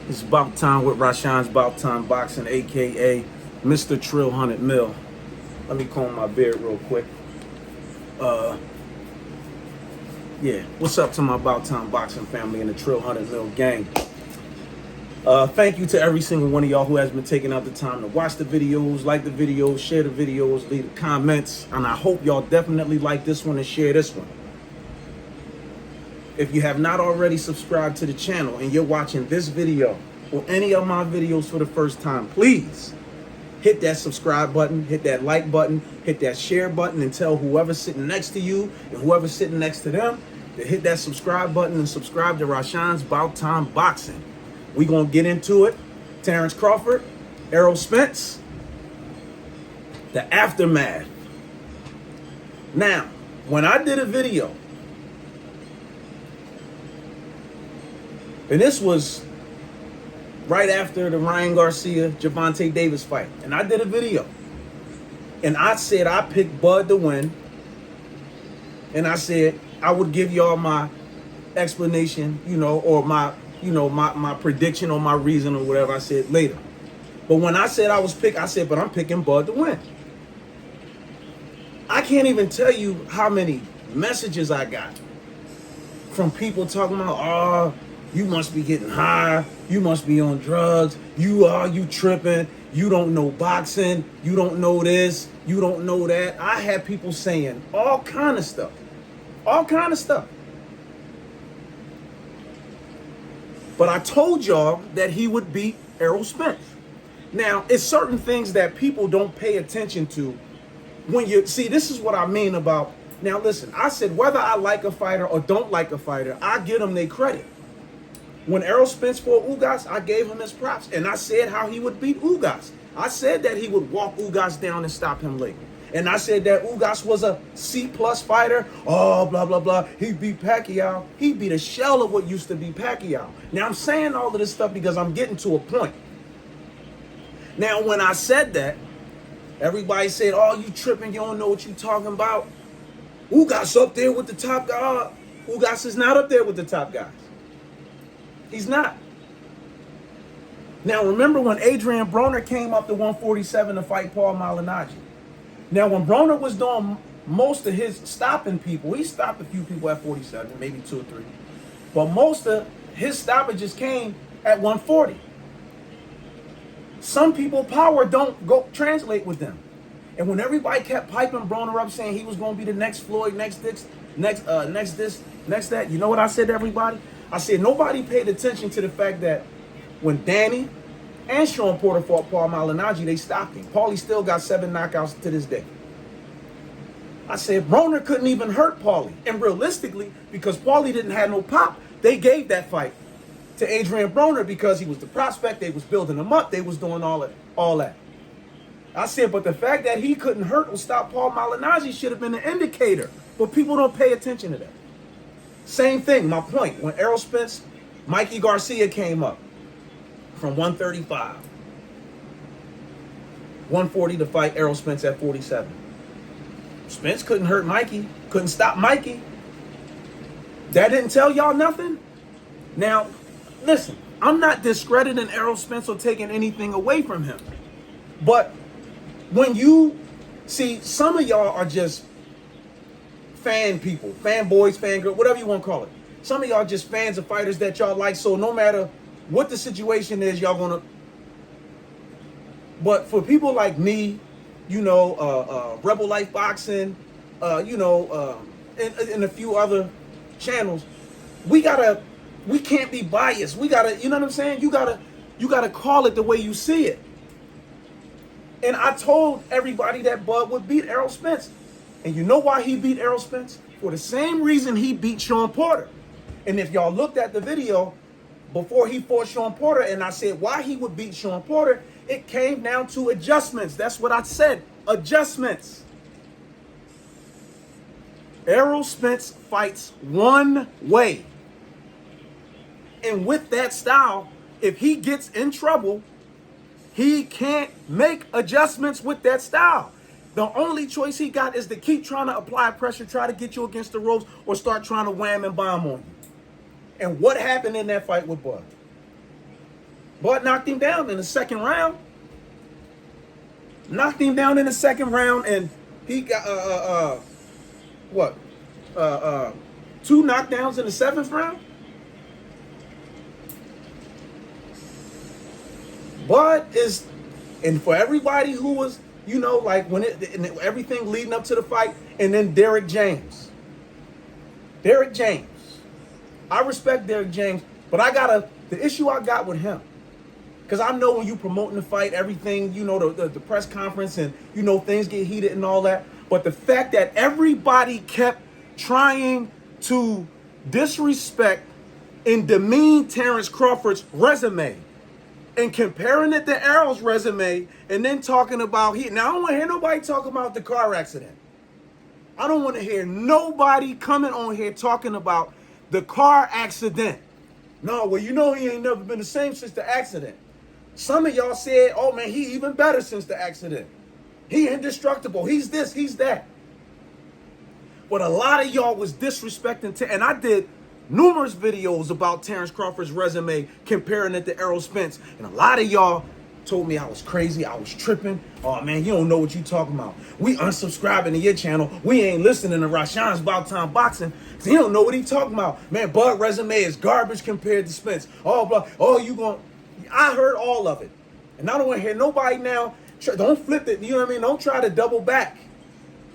It's Bout Time with Rashawn's Bout Time Boxing, aka Mr. Trill 100 Mil. Let me comb my beard real quick. Yeah, what's up to my Bout Time Boxing family and the Trill 100 Mil gang? Thank you to every single one of y'all who has been taking out the time to watch the videos, like the videos, share the videos, leave the comments, and I hope y'all definitely like this one and share this one. If you have not already subscribed to the channel and you're watching this video or any of my videos for the first time, please hit that subscribe button, hit that like button, hit that share button, and tell whoever's sitting next to you and whoever's sitting next to them to hit that subscribe button and subscribe to Rashawn's Bout Time Boxing. We gonna get into it. Terrence Crawford, ERROL Spence, the aftermath. Now, when I did a video, and this was right after the Ryan Garcia Gervonta Davis fight, and I did a video, and I said I picked Bud to win, and I said I would give y'all my explanation, or my prediction or my reason or whatever I said later. But when I said I said, but I'm picking Bud to win. I can't even tell you how many messages I got from people talking about, oh, you must be getting high, you must be on drugs, you tripping, you don't know boxing, you don't know this, you don't know that. I had people saying all kind of stuff. But I told y'all that he would beat ERROL Spence. Now, it's certain things that people don't pay attention to when you see. This is what I mean about. Now, listen, I said whether I like a fighter or don't like a fighter, I give them their credit. When ERROL Spence fought Ugas, I gave him his props, and I said how he would beat Ugas. I said that he would walk Ugas down and stop him late. And I said that Ugas was a C-plus fighter. Oh, blah, blah, blah. He beat Pacquiao. He beat a shell of what used to be Pacquiao. Now, I'm saying all of this stuff because I'm getting to a point. Now, when I said that, everybody said, oh, you tripping. You don't know what you're talking about. Ugas up there with the top guy. Ugas is not up there with the top guys. He's not. Now, remember when Adrian Broner came up to 147 to fight Paul Malignaggi? Now, when Broner was doing most of his stopping people, he stopped a few people at 47, maybe 2 or 3. But most of his stoppages came at 140. Some people power don't go translate with them. And when everybody kept piping Broner up saying he was going to be the next Floyd, next this, next that, you know what I said to everybody? I said nobody paid attention to the fact that when Danny and Sean Porter fought Paul Malignaggi, they stopped him. Paulie still got 7 knockouts to this day. I said Broner couldn't even hurt Paulie. And realistically, because Paulie didn't have no pop, they gave that fight to Adrian Broner because he was the prospect. They was building him up. They was doing all that. I said, but the fact that he couldn't hurt or stop Paul Malignaggi should have been an indicator. But people don't pay attention to that. Same thing, my point. When ERROL Spence, Mikey Garcia came up from 135, 140 to fight ERROL Spence at 47. Spence couldn't hurt Mikey, couldn't stop Mikey. That didn't tell y'all nothing? Now, listen, I'm not discrediting ERROL Spence or taking anything away from him. But when you see, some of y'all are just fan people, fanboys, fangirl, whatever you want to call it. Some of y'all just fans of fighters that y'all like, so no matter what the situation is, y'all gonna. But for people like me, Rebel Life Boxing, and a few other channels, we can't be biased. We gotta, you know what I'm saying? You gotta call it the way you see it. And I told everybody that Bud would beat ERROL Spence. And you know why he beat ERROL Spence? For the same reason he beat Sean Porter. And if y'all looked at the video before he fought Sean Porter, and I said why he would beat Sean Porter, it came down to adjustments. That's what I said, adjustments. ERROL Spence fights one way. And with that style, if he gets in trouble, he can't make adjustments with that style. The only choice he got is to keep trying to apply pressure, try to get you against the ropes, or start trying to wham and bomb on you. And what happened in that fight with Bud? Bud knocked him down in the second round. Knocked him down in the second round, and he got two knockdowns in the seventh round. Bud is, and for everybody who was, you know, like when everything leading up to the fight, and then Derrick James. Derrick James. I respect Derrick James, but the issue I got with him, because I know when you promoting the fight, everything, you know, the press conference and, you know, things get heated and all that. But the fact that everybody kept trying to disrespect and demean Terrence Crawford's resume and comparing it to ERROL's resume and then talking about now I don't want to hear nobody talk about the car accident. I don't want to hear nobody coming on here talking about the car accident. No, well, you know he ain't never been the same since the accident. Some of y'all said, oh man, he even better since the accident. He indestructible. He's this, he's that. But a lot of y'all was disrespecting, and I did numerous videos about Terrence Crawford's resume, comparing it to Errol Spence. And a lot of y'all told me I was crazy, I was tripping. Oh man, you don't know what you talking about. We unsubscribing to your channel. We ain't listening to Rashawn's About Time Boxing. So you don't know what he talking about. Man, Bud resume is garbage compared to Spence. Oh, blah. Oh, you going... I heard all of it. And I don't want to hear nobody now. Don't flip it. You know what I mean? Don't try to double back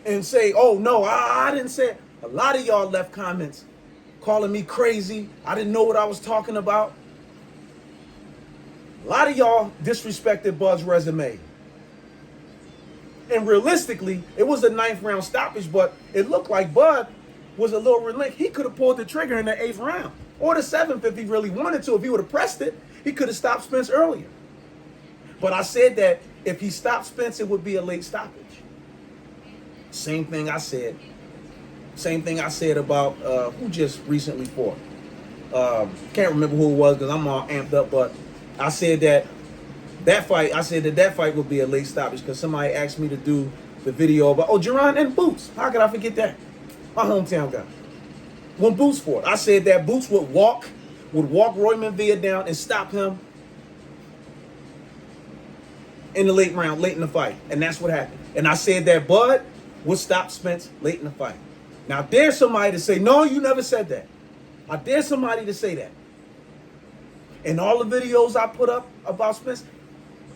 and say, oh, no, I didn't say it. A lot of y'all left comments calling me crazy. I didn't know what I was talking about. A lot of y'all disrespected Bud's resume. And realistically, it was a 9th round stoppage, but it looked like Bud was a little relentless. He could have pulled the trigger in the 8th round or the 7th if he really wanted to. If he would have pressed it, he could have stopped Spence earlier. But I said that if he stopped Spence, it would be a late stoppage. Same thing I said. Same thing I said about who just recently fought. Can't remember who it was because I'm all amped up, but I said that fight would be a late stoppage because somebody asked me to do the video about, Jerron and Boots. How could I forget that? My hometown guy. When Boots fought, I said that Boots would walk Royman Villa down and stop him in the late round, late in the fight. And that's what happened. And I said that Bud would stop Spence late in the fight. Now, I dare somebody to say, no, you never said that. I dare somebody to say that. And all the videos I put up about Spence,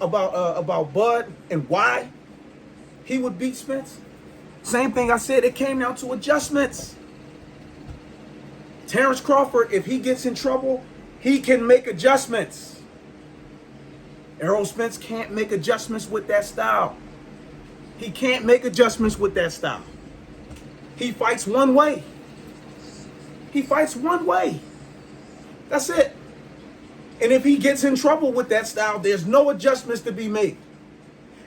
about Bud and why he would beat Spence, same thing I said, it came down to adjustments. Terrence Crawford, if he gets in trouble, he can make adjustments. Errol Spence can't make adjustments with that style. He can't make adjustments with that style. He fights one way. He fights one way. That's it. And if he gets in trouble with that style, there's no adjustments to be made.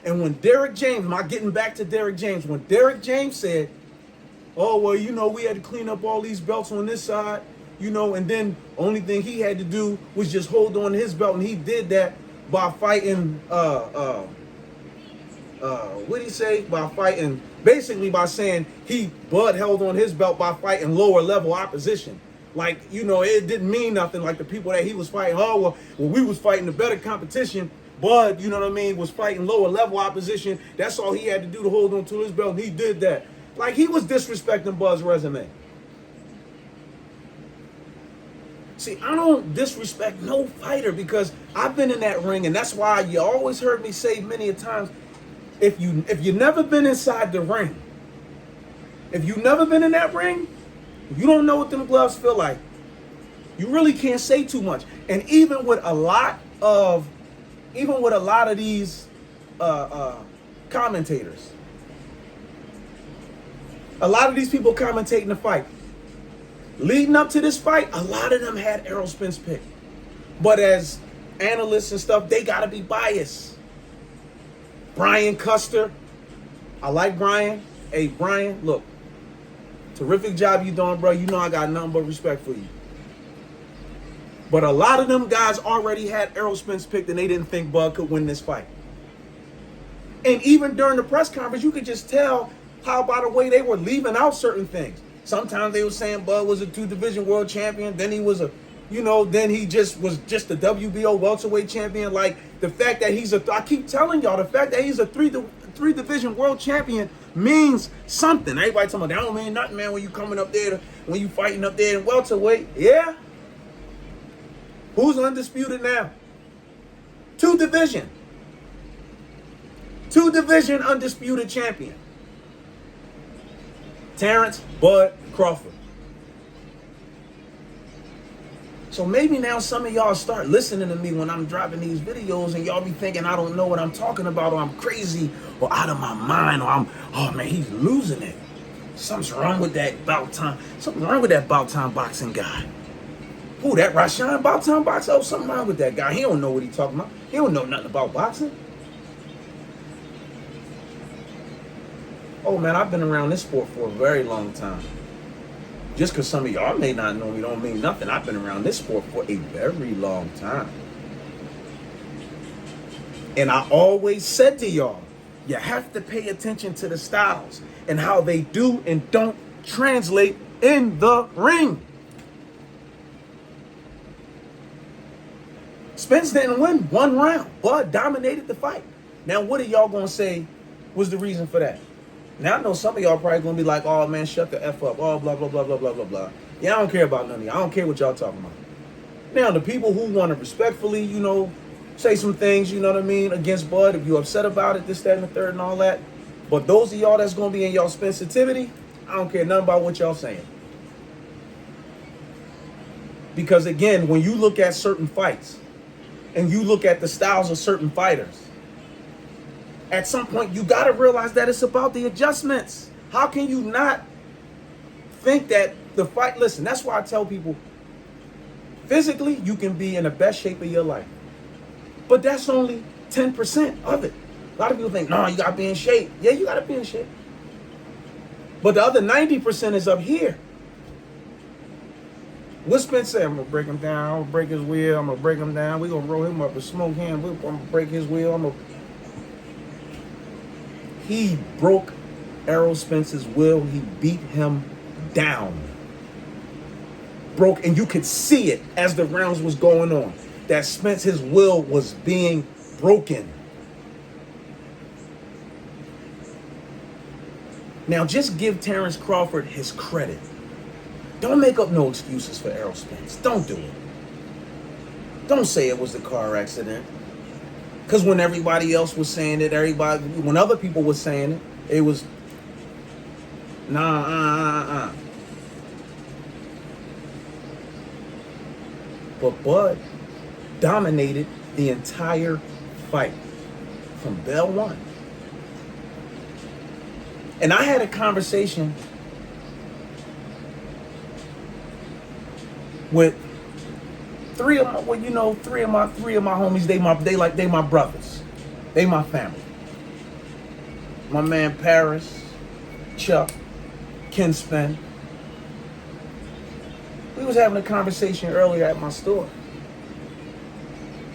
And when Derrick James, getting back to Derrick James, when Derrick James said, oh, well, you know, we had to clean up all these belts on this side, you know, and then only thing he had to do was just hold on to his belt, and he did that by fighting, what did he say? Basically by saying Bud held on his belt by fighting lower level opposition. Like, you know, it didn't mean nothing. Like the people that he was fighting, well, we was fighting the better competition. Bud, you know what I mean, was fighting lower level opposition. That's all he had to do to hold on to his belt, and he did that. Like, he was disrespecting Bud's resume. See, I don't disrespect no fighter because I've been in that ring, and that's why you always heard me say many a times, if you never been inside the ring, if you never been in that ring, you don't know what them gloves feel like. You really can't say too much. And even with a lot of these commentators, a lot of these people commentating the fight, leading up to this fight, a lot of them had Errol Spence picked. But as analysts and stuff, they got to be biased. Brian Custer, I like Brian. Hey, Brian, look, terrific job you doing, bro. You know I got nothing but respect for you. But a lot of them guys already had Errol Spence picked, and they didn't think Bud could win this fight. And even during the press conference, you could just tell how, by the way, they were leaving out certain things. Sometimes they were saying Bud was a 2-division world champion. Then he was a You know, then he just was just the WBO welterweight champion. Like the fact that I keep telling y'all, the fact that he's a three division world champion means something. Everybody talking about that don't mean nothing, man. When you coming up there, when you fighting up there in welterweight, yeah. Who's undisputed now? Two division undisputed champion. Terrence Bud Crawford. So maybe now some of y'all start listening to me when I'm dropping these videos and y'all be thinking I don't know what I'm talking about, or I'm crazy or out of my mind, or oh man, he's losing it. Something's wrong with that bout time. Something wrong with that bout time boxing guy. Who, that Rashawn bout time boxer? Oh, something wrong with that guy. He don't know what he's talking about. He don't know nothing about boxing. Oh man, I've been around this sport for a very long time. Just because some of y'all may not know me don't mean nothing. I've been around this sport for a very long time. And I always said to y'all, you have to pay attention to the styles and how they do and don't translate in the ring. Spence didn't win one round. Bud dominated the fight. Now, what are y'all going to say was the reason for that? Now, I know some of y'all probably going to be like, oh, man, shut the F up. Oh, blah, blah, blah, blah, blah, blah, blah. Yeah, I don't care about none of y'all. I don't care what y'all talking about. Now, the people who want to respectfully, you know, say some things, you know what I mean, against Bud, if you're upset about it, this, that, and the third and all that. But those of y'all that's going to be in y'all sensitivity, I don't care nothing about what y'all saying. Because, again, when you look at certain fights and you look at the styles of certain fighters, at some point, you got to realize that it's about the adjustments. How can you not think that the fight... Listen, that's why I tell people, physically, you can be in the best shape of your life. But that's only 10% of it. A lot of people think, no, you got to be in shape. Yeah, you got to be in shape. But the other 90% is up here. What Spence said, I'm going to break him down. I'm going to break his wheel. I'm going to break him down. We're going to roll him up and smoke him. I'm going to break his wheel. He broke Errol Spence's will. He beat him down. Broke, and you could see it as the rounds was going on, that Spence, his will was being broken. Now, just give Terrence Crawford his credit. Don't make up no excuses for Errol Spence. Don't do it. Don't say it was the car accident. Because when everybody else was saying it, when other people were saying it, it was, nah. But Bud dominated the entire fight from bell one. And I had a conversation with three of my homies. They my brothers. They my family. My man Paris, Chuck, Ken Spence. We was having a conversation earlier at my store.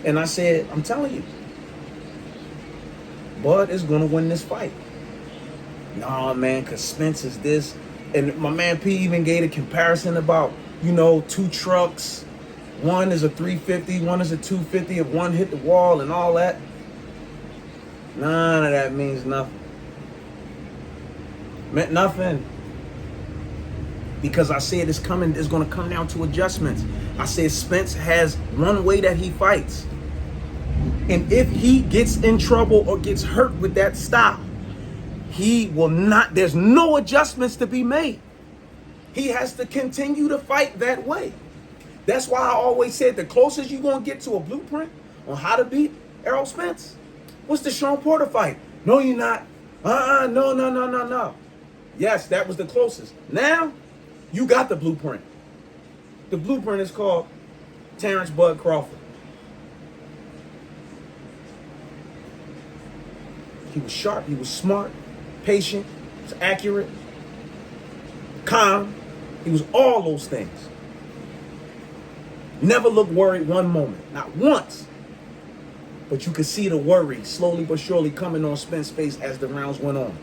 And I said, I'm telling you, Bud is gonna win this fight. Nah, man, cause Spence is this. And my man P even gave a comparison about, you know, two trucks. One is a 350, one is a 250. If one hit the wall and all that, none of that means nothing. Meant nothing. Because I said it's going to come down to adjustments. I said Spence has one way that he fights. And if he gets in trouble or gets hurt with that style, he will not, there's no adjustments to be made. He has to continue to fight that way. That's why I always said the closest you're going to get to a blueprint on how to beat Errol Spence, what's the Sean Porter fight? No, you're not. No. Yes, that was the closest. Now, you got the blueprint. The blueprint is called Terrence Bud Crawford. He was sharp, he was smart, patient, he was accurate, calm. He was all those things. Never looked worried one moment, not once. But you could see the worry slowly but surely coming on Spence's face as the rounds went on.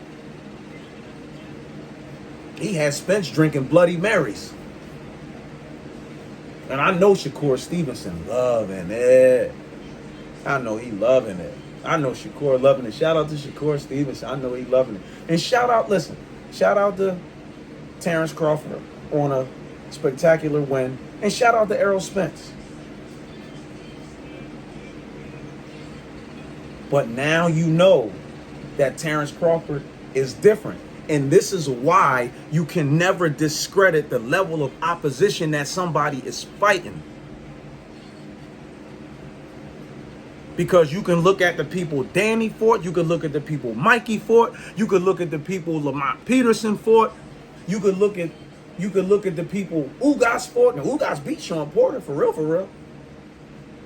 He had Spence drinking Bloody Marys. And I know Shakur Stevenson loving it. I know he loving it. I know Shakur loving it. Shout out to Shakur Stevenson. I know he loving it. And shout out to Terrence Crawford on a spectacular win. And shout out to Errol Spence. But now you know that Terrence Crawford is different. And this is why you can never discredit the level of opposition that somebody is fighting. Because you can look at the people Danny fought, you can look at the people Mikey fought, you could look at the people Lamont Peterson fought, you could look at the people Ugas fought, and Ugas beat Sean Porter for real.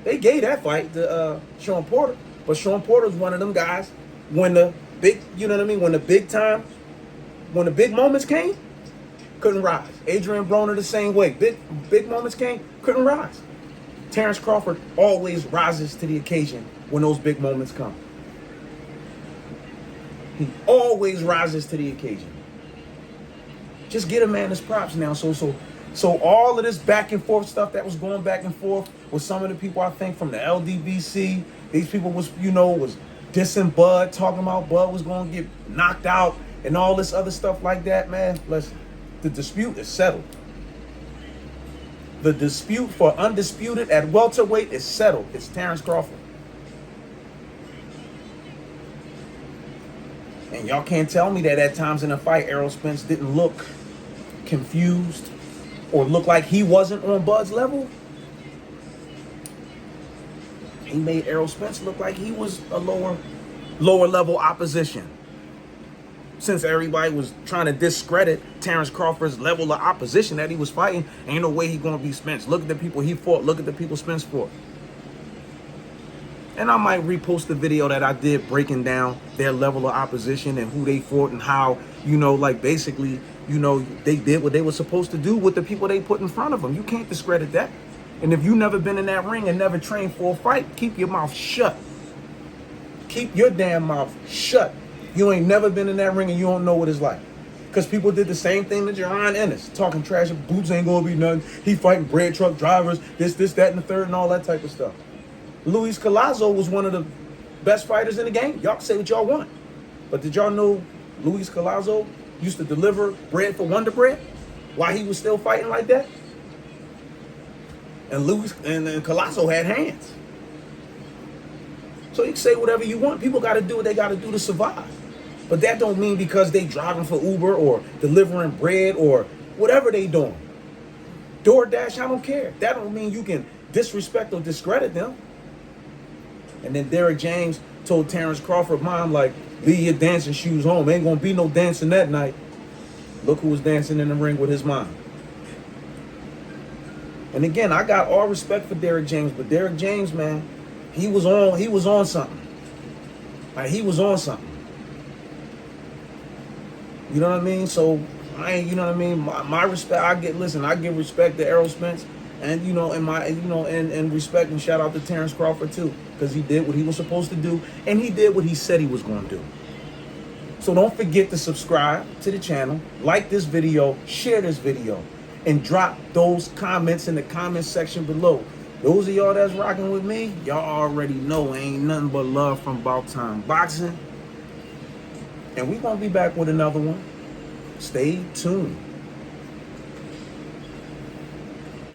They gave that fight to Sean Porter, but Sean Porter's one of them guys when the big, you know what I mean, when the big moments came, couldn't rise. Adrian Broner the same way. Big moments came, couldn't rise. Terrence Crawford always rises to the occasion when those big moments come. He always rises to the occasion. Just get a man his props now. So all of this back and forth stuff that was going back and forth with some of the people, I think, from the LDBC, these people was dissing Bud, talking about Bud was going to get knocked out and all this other stuff like that, man. Listen, the dispute is settled. The dispute for Undisputed at welterweight is settled. It's Terrence Crawford. And y'all can't tell me that at times in the fight, Errol Spence didn't look confused or look like he wasn't on Bud's level. He made Errol Spence look like he was a lower level opposition. Since everybody was trying to discredit Terrence Crawford's level of opposition that he was fighting, ain't no way he's going to be Spence. Look at the people he fought. Look at the people Spence fought. And I might repost the video that I did breaking down their level of opposition and who they fought and how, like basically, they did what they were supposed to do with the people they put in front of them. You can't discredit that. And if you've never been in that ring and never trained for a fight, keep your mouth shut. Keep your damn mouth shut. You ain't never been in that ring and you don't know what it's like. Because people did the same thing to Jaron Ennis. Talking trash, boots ain't going to be nothing. He fighting bread truck drivers, this, that, and the third, and all that type of stuff. Luis Collazo was one of the best fighters in the game. Y'all can say what y'all want. But did y'all know Luis Collazo used to deliver bread for Wonder Bread while he was still fighting like that? And Collazo had hands. So you can say whatever you want. People got to do what they got to do to survive. But that don't mean because they driving for Uber or delivering bread or whatever they doing. DoorDash, I don't care. That don't mean you can disrespect or discredit them. And then Derrick James told Terrence Crawford, mom, like, leave your dancing shoes home. Ain't going to be no dancing that night. Look who was dancing in the ring with his mom. And again, I got all respect for Derrick James, but Derrick James, man, he was on something. Like, he was on something. You know what I mean? So you know what I mean? My respect, I give respect to Errol Spence and, and respect and shout out to Terrence Crawford too, because he did what he was supposed to do and he did what he said he was going to do. So don't forget to subscribe to the channel, like this video, share this video, and drop those comments in the comment section below. Those of y'all that's rocking with me, y'all already know ain't nothing but love from About Time Boxing. And we're going to be back with another one. Stay tuned.